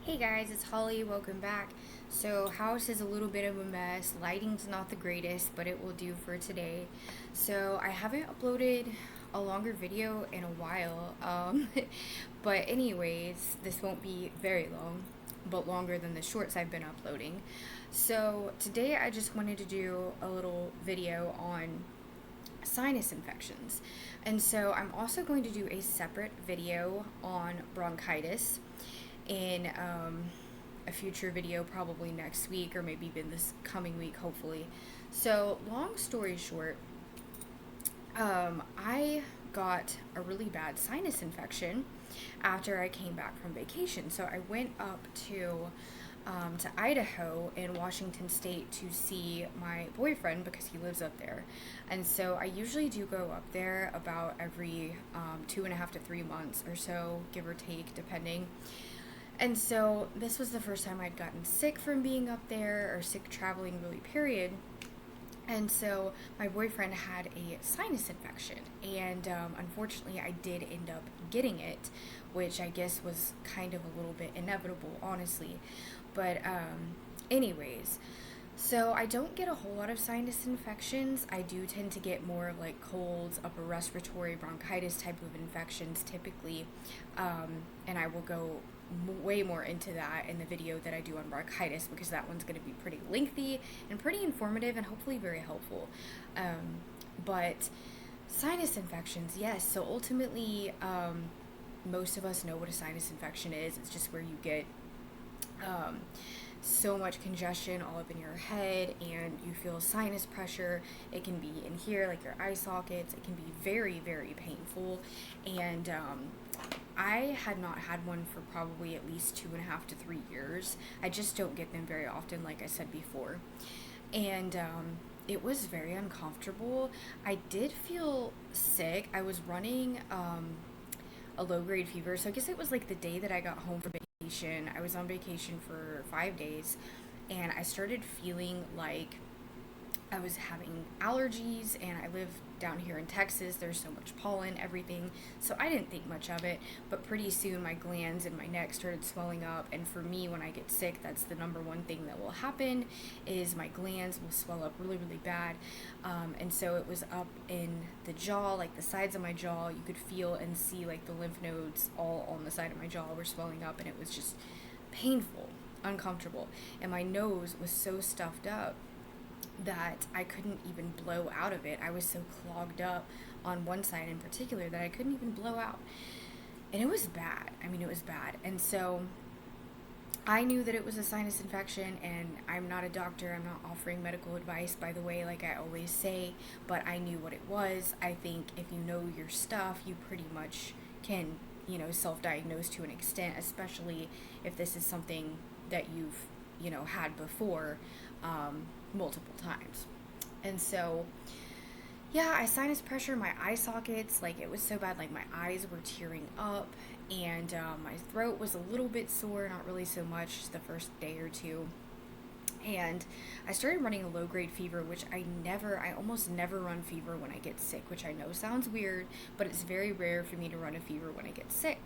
Hey guys, it's Holly. Welcome back. So, house is a little bit of a mess. Lighting's not the greatest, but it will do for today. So, I haven't uploaded a longer video in a while. But anyways, this won't be very long, but longer than the shorts I've been uploading. So, today I just wanted to do a little video on sinus infections. And so, I'm also going to do a separate video on bronchitis in a future video, probably next week or maybe even this coming week, hopefully. So, long story short, I got a really bad sinus infection after I came back from vacation. So, I went up to Idaho in Washington State to see my boyfriend because he lives up there. And so I usually do go up there about every 2.5 to 3 months or so, give or take, depending. And so this was the first time I'd gotten sick from being up there or sick traveling, really, period. And so my boyfriend had a sinus infection. And unfortunately, I did end up getting it, which I guess was kind of a little bit inevitable, honestly. But, anyways, so I don't get a whole lot of sinus infections. I do tend to get more of like colds, upper respiratory, bronchitis type of infections typically. And I will go way more into that in the video that I do on bronchitis because that one's going to be pretty lengthy and pretty informative and hopefully very helpful. But sinus infections, yes. So ultimately, most of us know what a sinus infection is. It's just where you get um, so much congestion all up in your head and you feel sinus pressure. It can be in here, like your eye sockets. It can be very, very painful. And I had not had one for probably at least 2.5 to 3 years. I just don't get them very often, like I said before. And it was very uncomfortable. I did feel sick. I was running a low grade fever. So I guess it was like the day that I got home from vacation. I was on vacation for 5 days and I started feeling like I was having allergies, and I live down here in Texas. There's so much pollen, everything. So I didn't think much of it, but pretty soon my glands in my neck started swelling up. And for me, when I get sick, that's the number one thing that will happen is my glands will swell up really, really bad. And so it was up in the jaw, like the sides of my jaw. You could feel and see like the lymph nodes all on the side of my jaw were swelling up, and it was just painful, uncomfortable. And my nose was so stuffed up that I couldn't even blow out of it. I was so clogged up on one side in particular that I couldn't even blow out. And it was bad. I mean, it was bad. And so I knew that it was a sinus infection, and I'm not a doctor. I'm not offering medical advice, by the way, like I always say, but I knew what it was. I think if you know your stuff, you pretty much can, self diagnose to an extent, especially if this is something that you've, had before multiple times. And so, yeah, I sinus pressure my eye sockets. Like, it was so bad, like, my eyes were tearing up, and my throat was a little bit sore, not really so much the first day or two. And I started running a low grade fever, which I almost never run fever when I get sick, which I know sounds weird, but it's very rare for me to run a fever when I get sick.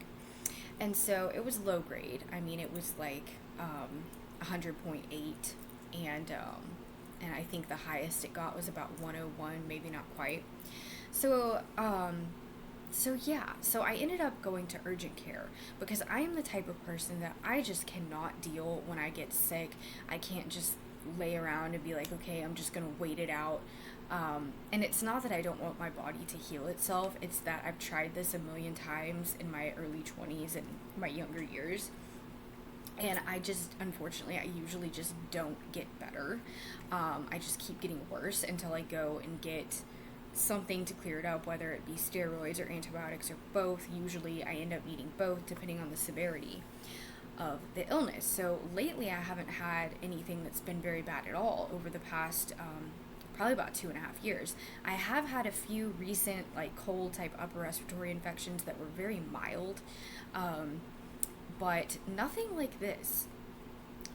And so it was low grade. I mean, it was like 100.8, and I think the highest it got was about 101, maybe not quite. So, so I ended up going to urgent care because I am the type of person that I just cannot deal when I get sick. I can't just lay around and be like, okay, I'm just gonna wait it out. And it's not that I don't want my body to heal itself, it's that I've tried this a million times in my early 20s and my younger years. And I just, unfortunately, I usually just don't get better. I just keep getting worse until I go and get something to clear it up, whether it be steroids or antibiotics or both. Usually I end up needing both depending on the severity of the illness. So lately I haven't had anything that's been very bad at all over the past probably about 2.5 years. I have had a few recent like cold type upper respiratory infections that were very mild, but nothing like this.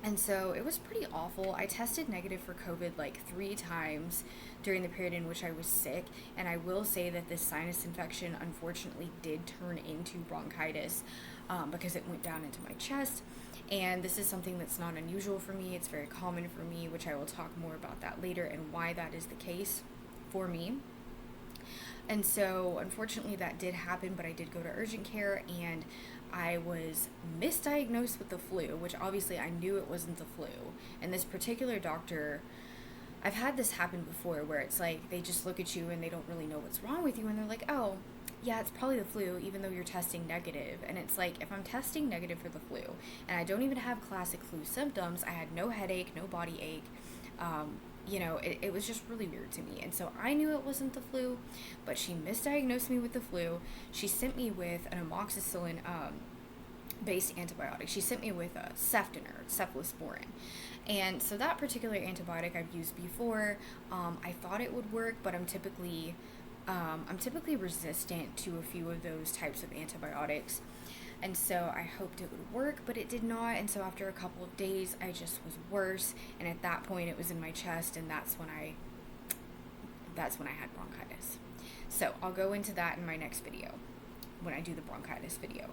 And so it was pretty awful. I tested negative for COVID like 3 times during the period in which I was sick. And I will say that this sinus infection unfortunately did turn into bronchitis because it went down into my chest. And this is something that's not unusual for me. It's very common for me, which I will talk more about that later and why that is the case for me. And so, unfortunately, that did happen, but I did go to urgent care and I was misdiagnosed with the flu, which obviously I knew it wasn't the flu. And this particular doctor, I've had this happen before where it's like they just look at you and they don't really know what's wrong with you, and they're like, oh, yeah, it's probably the flu, even though you're testing negative. And it's like, if I'm testing negative for the flu and I don't even have classic flu symptoms, I had no headache, no body ache. It was just really weird to me. And so I knew it wasn't the flu, but she misdiagnosed me with the flu. She sent me with an amoxicillin based antibiotic. She sent me with a cephalosporin. And so that particular antibiotic I've used before. I thought it would work, but I'm typically resistant to a few of those types of antibiotics. And so I hoped it would work, but it did not. And so after a couple of days, I just was worse. And at that point, it was in my chest, and that's when I had bronchitis. So I'll go into that in my next video, when I do the bronchitis video.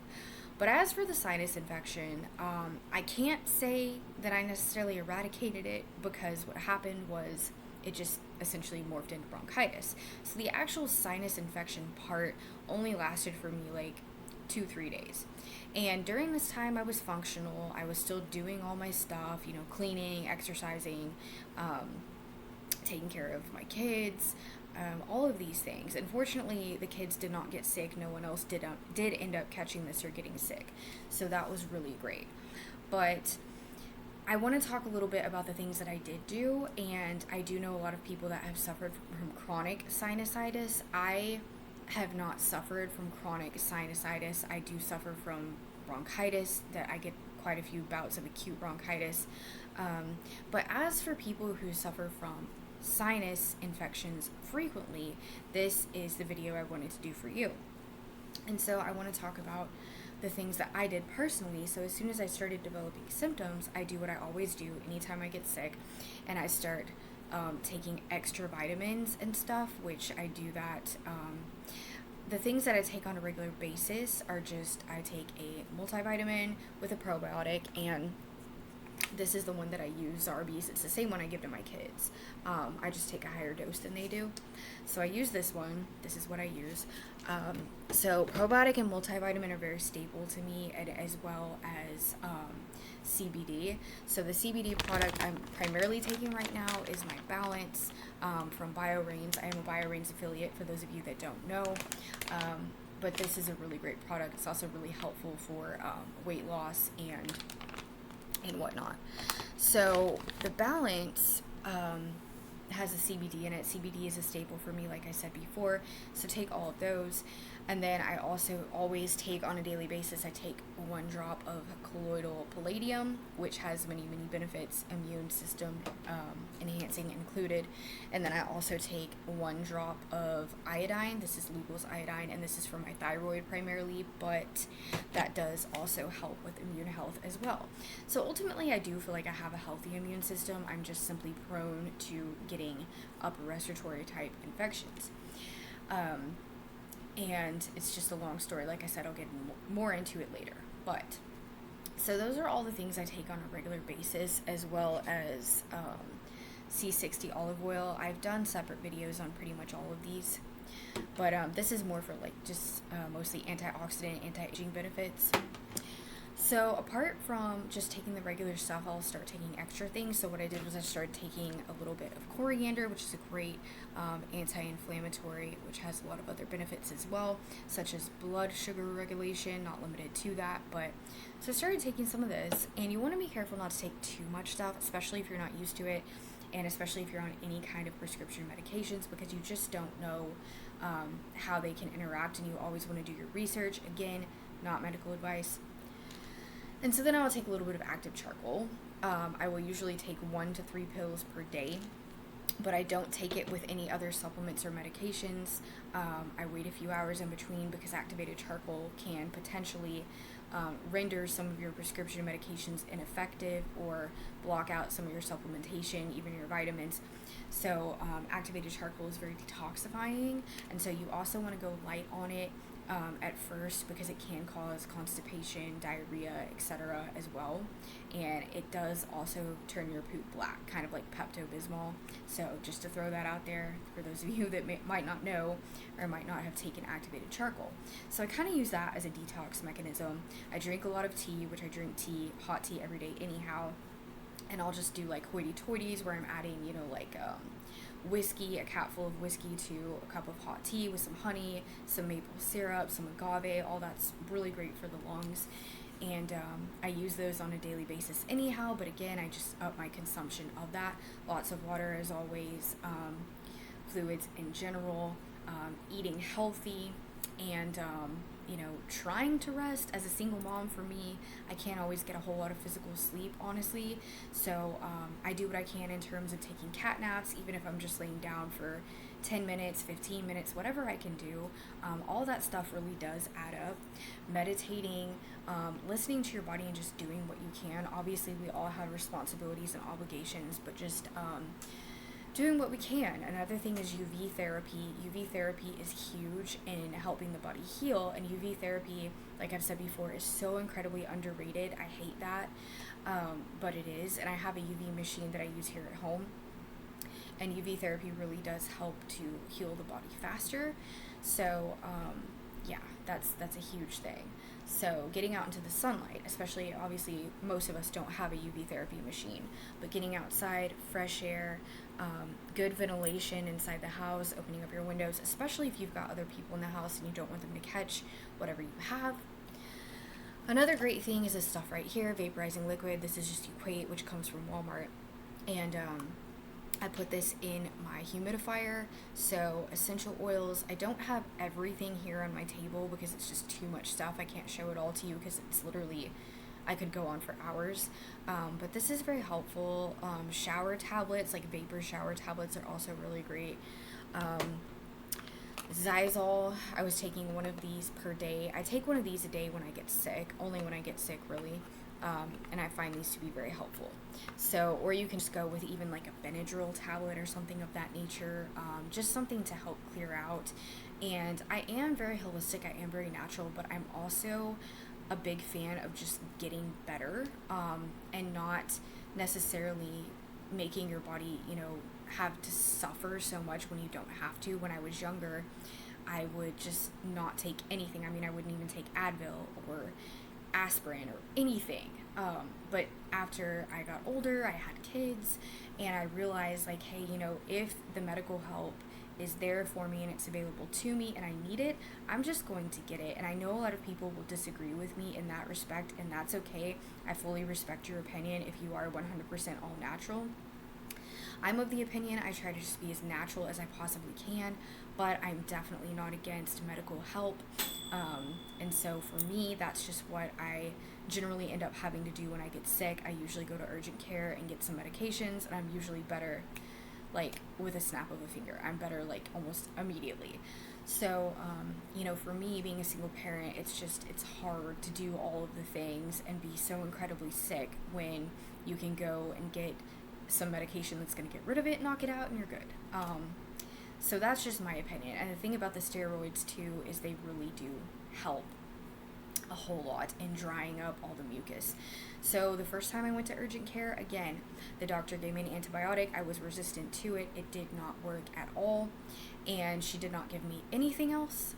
But as for the sinus infection, I can't say that I necessarily eradicated it, because what happened was it just essentially morphed into bronchitis. So the actual sinus infection part only lasted for me like 2-3 days. And during this time I was functional. I was still doing all my stuff, cleaning, exercising, taking care of my kids, all of these things. Unfortunately, the kids did not get sick. No one else did end up catching this or getting sick. So that was really great. But I want to talk a little bit about the things that I did do, and I do know a lot of people that have suffered from chronic sinusitis. I have not suffered from chronic sinusitis. I do suffer from bronchitis, that I get quite a few bouts of acute bronchitis. But as for people who suffer from sinus infections frequently, this is the video I wanted to do for you. And so I want to talk about the things that I did personally. So as soon as I started developing symptoms, I do what I always do anytime I get sick, and I start taking extra vitamins and stuff, which I do that. The things that I take on a regular basis are just, I take a multivitamin with a probiotic, and this is the one that I use, Zarbee's. It's the same one I give to my kids. I just take a higher dose than they do. So I use this one. This is what I use. So probiotic and multivitamin are very staple to me, and as well as CBD. So the CBD product I'm primarily taking right now is my Balance from BioRains. I am a BioRains affiliate, for those of you that don't know. But this is a really great product. It's also really helpful for weight loss and whatnot. So the Balance has a CBD in it. CBD is a staple for me, like I said before. So take all of those. And then I also always take, on a daily basis, I take 1 drop of colloidal palladium, which has many, many benefits, immune system enhancing included. And then I also take 1 drop of iodine. This is Lugol's iodine, and this is for my thyroid primarily, but that does also help with immune health as well. So ultimately, I do feel like I have a healthy immune system. I'm just simply prone to getting upper respiratory type infections. And it's just a long story. Like I said, I'll get more into it later. But, so those are all the things I take on a regular basis, as well as C60 olive oil. I've done separate videos on pretty much all of these. But this is more for like just mostly antioxidant, anti-aging benefits. So apart from just taking the regular stuff, I'll start taking extra things. So what I did was I started taking a little bit of coriander, which is a great anti-inflammatory, which has a lot of other benefits as well, such as blood sugar regulation, not limited to that. But so I started taking some of this, and you want to be careful not to take too much stuff, especially if you're not used to it, and especially if you're on any kind of prescription medications, because you just don't know how they can interact, and you always want to do your research. Again, not medical advice. And so then I will take a little bit of active charcoal. I will usually take 1 to 3 pills per day, but I don't take it with any other supplements or medications. I wait a few hours in between, because activated charcoal can potentially render some of your prescription medications ineffective or block out some of your supplementation, even your vitamins. So activated charcoal is very detoxifying, and so you also want to go light on it at first, because it can cause constipation, diarrhea, etc. as well. And it does also turn your poop black, kind of like Pepto-Bismol. So just to throw that out there for those of you that might not know or might not have taken activated charcoal. So I kind of use that as a detox mechanism. I drink a lot of tea, which I drink hot tea every day anyhow. And I'll just do like hoity-toities where I'm adding, like whiskey, a cap full of whiskey to a cup of hot tea with some honey, some maple syrup, some agave. All that's really great for the lungs. And I use those on a daily basis anyhow, but again, I just up my consumption of that. Lots of water as always, fluids in general, eating healthy, and trying to rest. As a single mom, for me, I can't always get a whole lot of physical sleep, honestly. So I do what I can in terms of taking cat naps, even if I'm just laying down for 10 minutes, 15 minutes, whatever I can do. All that stuff really does add up. Meditating, listening to your body, and just doing what you can. Obviously, we all have responsibilities and obligations, but just doing what we can. Another thing is UV therapy. UV therapy is huge in helping the body heal, and UV therapy, like I've said before, is so incredibly underrated. I hate that, but it is. And I have a UV machine that I use here at home, and UV therapy really does help to heal the body faster. So yeah, that's a huge thing. So getting out into the sunlight, especially, obviously most of us don't have a UV therapy machine, but getting outside, fresh air, good ventilation inside the house, opening up your windows, especially if you've got other people in the house and you don't want them to catch whatever you have. Another great thing is this stuff right here, Vaporizing Liquid. This is just Equate, which comes from Walmart, and I put this in my humidifier. So essential oils, I don't have everything here on my table because it's just too much stuff. I can't show it all to you because it's literally, I could go on for hours. But this is very helpful. Shower tablets, like vapor shower tablets, are also really great. Xylitol, I was taking one of these per day. I take one of these a day when I get sick, only when I get sick, really. And I find these to be very helpful. So, or you can just go with even like a Benadryl tablet or something of that nature, just something to help clear out. And I am very holistic, I am very natural, but I'm also a big fan of just getting better, and not necessarily making your body, have to suffer so much when you don't have to. When I was younger, I would just not take anything. I mean, I wouldn't even take Advil or aspirin or anything. But after I got older, I had kids, and I realized, like, hey, if the medical help is there for me and it's available to me and I need it, I'm just going to get it. And I know a lot of people will disagree with me in that respect, and that's okay. I fully respect your opinion if you are 100% all natural. I'm of the opinion I try to just be as natural as I possibly can, but I'm definitely not against medical help. And so for me, that's just what I generally end up having to do when I get sick. I usually go to urgent care and get some medications, and I'm usually better, like, with a snap of a finger. I'm better, like, almost immediately. So, for me, being a single parent, it's hard to do all of the things and be so incredibly sick when you can go and get some medication that's going to get rid of it, knock it out, and you're good. So that's just my opinion. And the thing about the steroids too is they really do help a whole lot in drying up all the mucus. So the first time I went to urgent care, again, the doctor gave me an antibiotic. I was resistant to it. It did not work at all, and she did not give me anything else.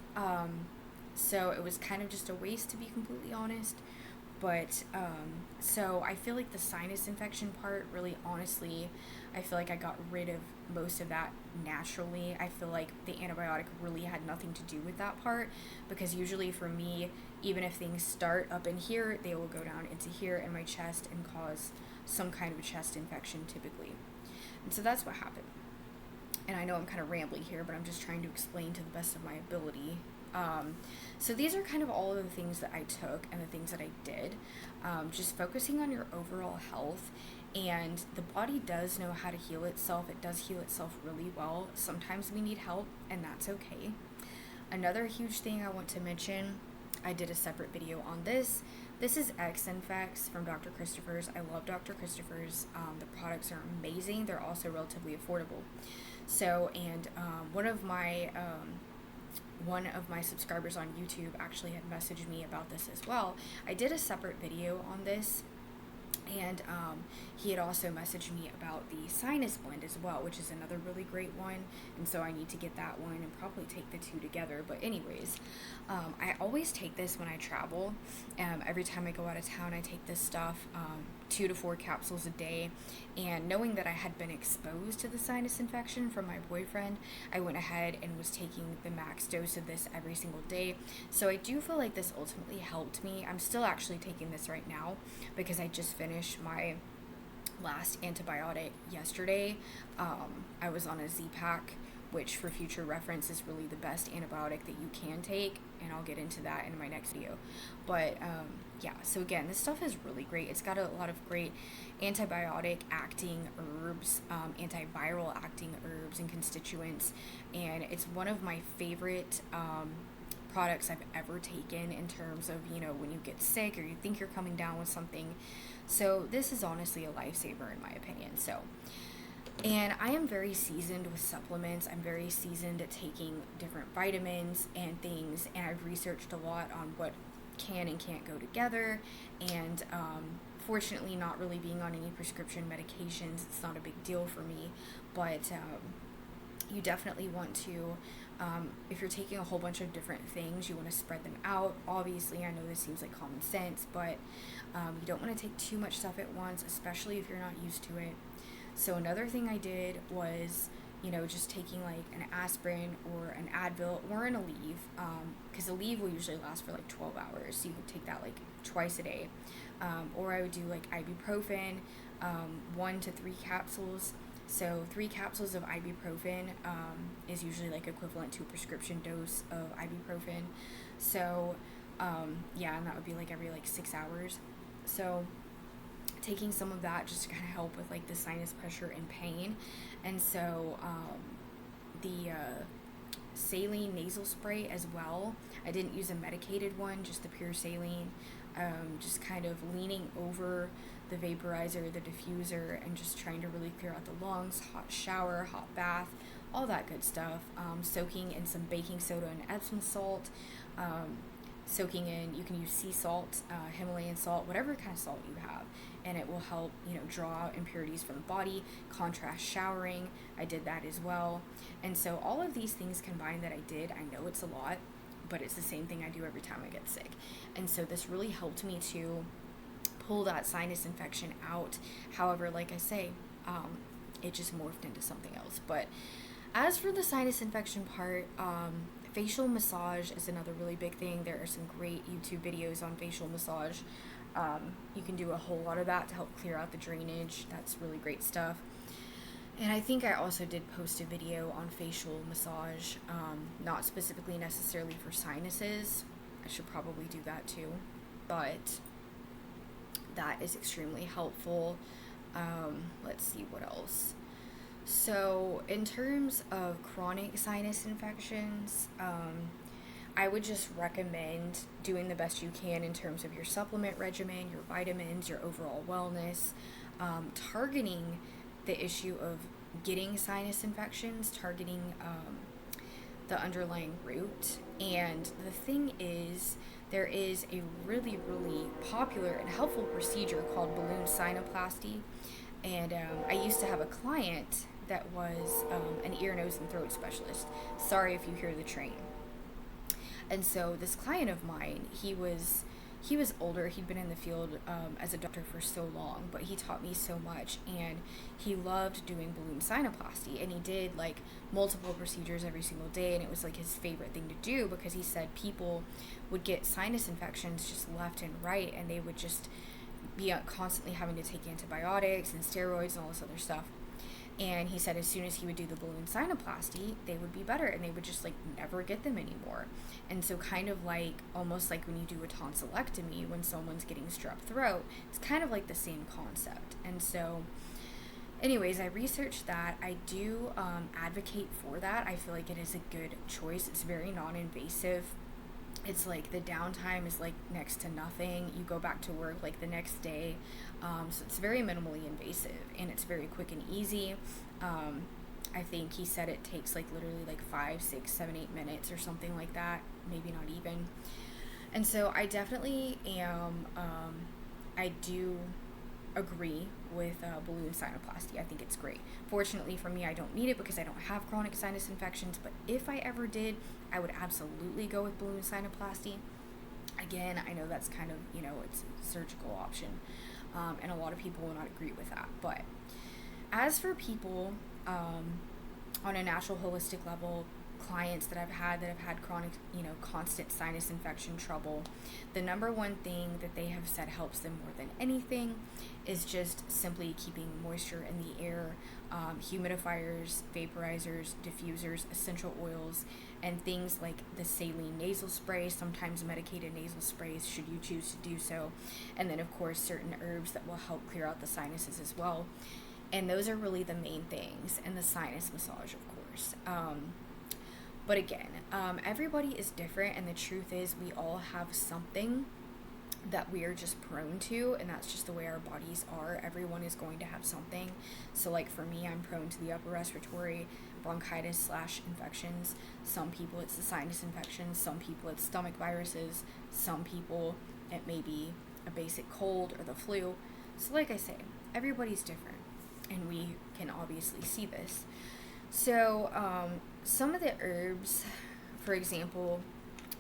So it was kind of just a waste, to be completely honest. But so I feel like the sinus infection part, really honestly, I feel like I got rid of most of that naturally. I feel like the antibiotic really had nothing to do with that part, because usually for me, even if things start up in here, they will go down into here in my chest and cause some kind of a chest infection typically. And so that's what happened. And I know I'm kind of rambling here, but I'm just trying to explain to the best of my ability. So these are kind of all of the things that I took and the things that I did, just focusing on your overall health. And the body does know how to heal itself. It does heal itself really well. Sometimes we need help, and that's okay. Another huge thing I want to mention, I did a separate video on this, This is X Infects from Dr. Christopher's. I love Dr. Christopher's. The products are amazing. They're also relatively affordable. So, and one of my subscribers on YouTube actually had messaged me about this as well. I did a separate video on this, and he had also messaged me about the sinus blend as well, which is another really great one. And so I need to get that one and probably take the two together. But anyways, I always take this when I travel. Every time I go out of town, I take this stuff, 2 to 4 capsules a day. And knowing that I had been exposed to the sinus infection from my boyfriend, I went ahead and was taking the max dose of this every single day. So I do feel like this ultimately helped me. I'm still actually taking this right now because I just finished my last antibiotic yesterday. I was on a Z-Pack, which for future reference is really the best antibiotic that you can take, and I'll get into that in my next video. But yeah, so again, this stuff is really great. It's got a lot of great antibiotic acting herbs, antiviral acting herbs and constituents, and it's one of my favorite products I've ever taken in terms of, you know, when you get sick or you think you're coming down with something. So this is honestly a lifesaver in my opinion. So, and I am very seasoned with supplements. I'm very seasoned at taking different vitamins and things, and I've researched a lot on what can and can't go together, and fortunately not really being on any prescription medications, it's not a big deal for me. But you definitely want to, if you're taking a whole bunch of different things, you want to spread them out. Obviously, I know this seems like common sense, but you don't want to take too much stuff at once, especially if you're not used to it. So another thing I did was, you know, just taking like an aspirin or an Advil or an Aleve, because Aleve will usually last for like 12 hours, so you can take that like twice a day. Or I would do like ibuprofen, 1 to 3 capsules. So 3 capsules of ibuprofen is usually like equivalent to a prescription dose of ibuprofen. So yeah, and that would be like every like 6 hours. So taking some of that just to kind of help with like the sinus pressure and pain. And so the saline nasal spray as well. I didn't use a medicated one, just the pure saline. Just kind of leaning over the vaporizer, the diffuser, and just trying to really clear out the lungs, hot shower, hot bath, all that good stuff. Soaking in some baking soda and Epsom salt. Soaking in, you can use sea salt, Himalayan salt, whatever kind of salt you have, and it will help, you know, draw out impurities from the body. Contrast showering, I did that as well. And so all of these things combined that I did, I know it's a lot, but it's the same thing I do every time I get sick. And so this really helped me to pull that sinus infection out. However, like I say, it just morphed into something else. But as for the sinus infection part, facial massage is another really big thing. There are some great YouTube videos on facial massage. You can do a whole lot of that to help clear out the drainage. That's really great stuff. And I think I also did post a video on facial massage, not specifically necessarily for sinuses. I should probably do that too, but that is extremely helpful. Let's see what else. So in terms of chronic sinus infections, I would just recommend doing the best you can in terms of your supplement regimen, your vitamins, your overall wellness, targeting the issue of getting sinus infections, targeting the underlying root. And the thing is, there is a really, really popular and helpful procedure called balloon sinuplasty. And I used to have a client that was an ear, nose, and throat specialist. Sorry if you hear the train. And so this client of mine, he was older. He'd been in the field as a doctor for so long, but he taught me so much, and he loved doing balloon sinuplasty, and he did like multiple procedures every single day, and it was like his favorite thing to do because he said people would get sinus infections just left and right, and they would just be constantly having to take antibiotics and steroids and all this other stuff. And he said as soon as he would do the balloon sinuplasty, they would be better, and they would just like never get them anymore. And so kind of like almost like when you do a tonsillectomy when someone's getting strep throat, it's kind of like the same concept. And so anyways, I researched that. I do advocate for that. I feel like it is a good choice. It's very non-invasive. it's like the downtime is like next to nothing. You go back to work like the next day. So it's very minimally invasive, and it's very quick and easy. Um, I think he said it takes like literally like 5, 6, 7, 8 minutes or something like that, maybe not even. And so I definitely am, I do agree with balloon sinuplasty. I think it's great. Fortunately for me, I don't need it because I don't have chronic sinus infections, but if I ever did, I would absolutely go with balloon sinuplasty. Again, I know that's kind of, it's a surgical option, and a lot of people will not agree with that. But as for people on a natural holistic level, clients that have had chronic, constant sinus infection trouble, the number one thing that they have said helps them more than anything is just simply keeping moisture in the air, humidifiers, vaporizers, diffusers, essential oils, and things like the Saline nasal spray, sometimes medicated nasal sprays should you choose to do so, and then of course certain herbs that will help clear out the sinuses as well. And those are really the main things, and the sinus massage, of course. But again, everybody is different, and the truth is we all have something that we are just prone to, and that's just the way our bodies are. Everyone is going to have something. So like for me, I'm prone to the upper respiratory bronchitis / infections. Some people it's the sinus infections, some people it's stomach viruses, some people it may be a basic cold or the flu. So like I say, everybody's different, and we can obviously see this. So some of the herbs, for example,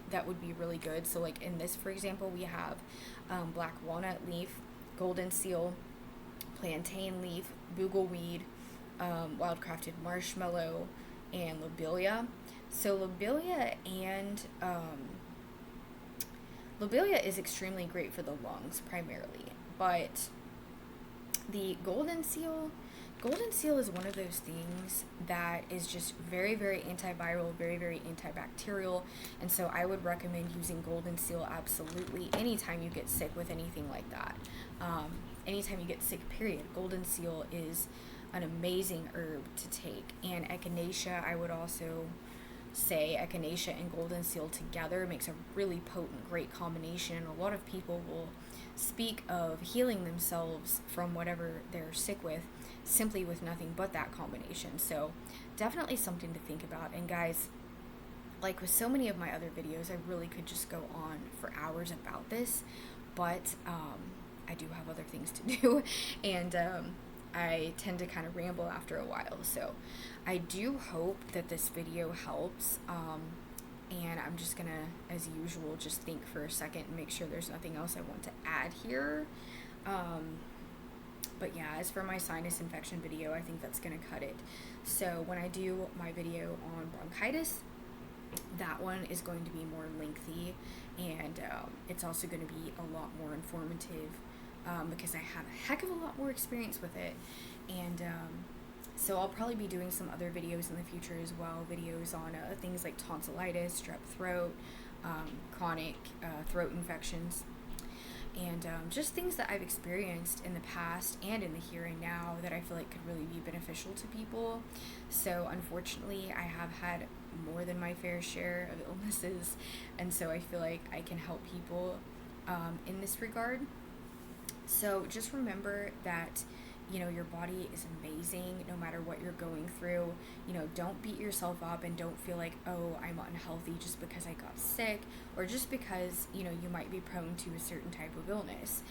that would be really good. So like in this, for example, we have black walnut leaf, golden seal, plantain leaf, bugleweed, wildcrafted marshmallow, and lobelia. So lobelia is extremely great for the lungs primarily, but the golden seal is one of those things that is just very, very antiviral, very, very antibacterial, and so I would recommend using golden seal absolutely anytime you get sick with anything like that. Anytime you get sick, period. Golden seal is an amazing herb to take, and echinacea, I would also say echinacea and golden seal together makes a really potent, great combination. A lot of people will speak of healing themselves from whatever they're sick with simply with nothing but that combination. So definitely something to think about. And guys, like with so many of my other videos, I really could just go on for hours about this, but I do have other things to do, and I tend to kind of ramble after a while. So I do hope that this video helps, and I'm just gonna, as usual, just think for a second and make sure there's nothing else I want to add here. But yeah, as for my sinus infection video, I think that's gonna cut it. So when I do my video on bronchitis, that one is going to be more lengthy, and it's also going to be a lot more informative, because I have a heck of a lot more experience with it. And so I'll probably be doing some other videos in the future as well, videos on things like tonsillitis, strep throat, chronic throat infections, and just things that I've experienced in the past and in the here and now that I feel like could really be beneficial to people. So unfortunately, I have had more than my fair share of illnesses, and so I feel like I can help people in this regard. So just remember that, your body is amazing no matter what you're going through. Don't beat yourself up, and don't feel like, oh, I'm unhealthy just because I got sick, or just because, you might be prone to a certain type of illness.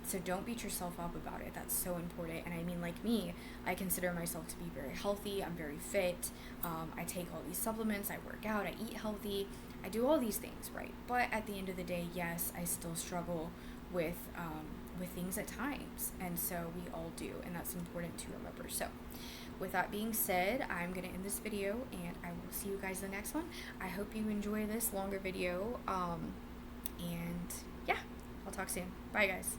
So don't beat yourself up about it. That's so important. And I mean, like me, I consider myself to be very healthy. I'm very fit. I take all these supplements. I work out. I eat healthy. I do all these things, right? But at the end of the day, yes, I still struggle with things at times, and so we all do, and that's important to remember. So with that being said, I'm going to end this video, and I will see you guys in the next one. I hope you enjoy this longer video, and yeah, I'll talk soon. Bye, guys.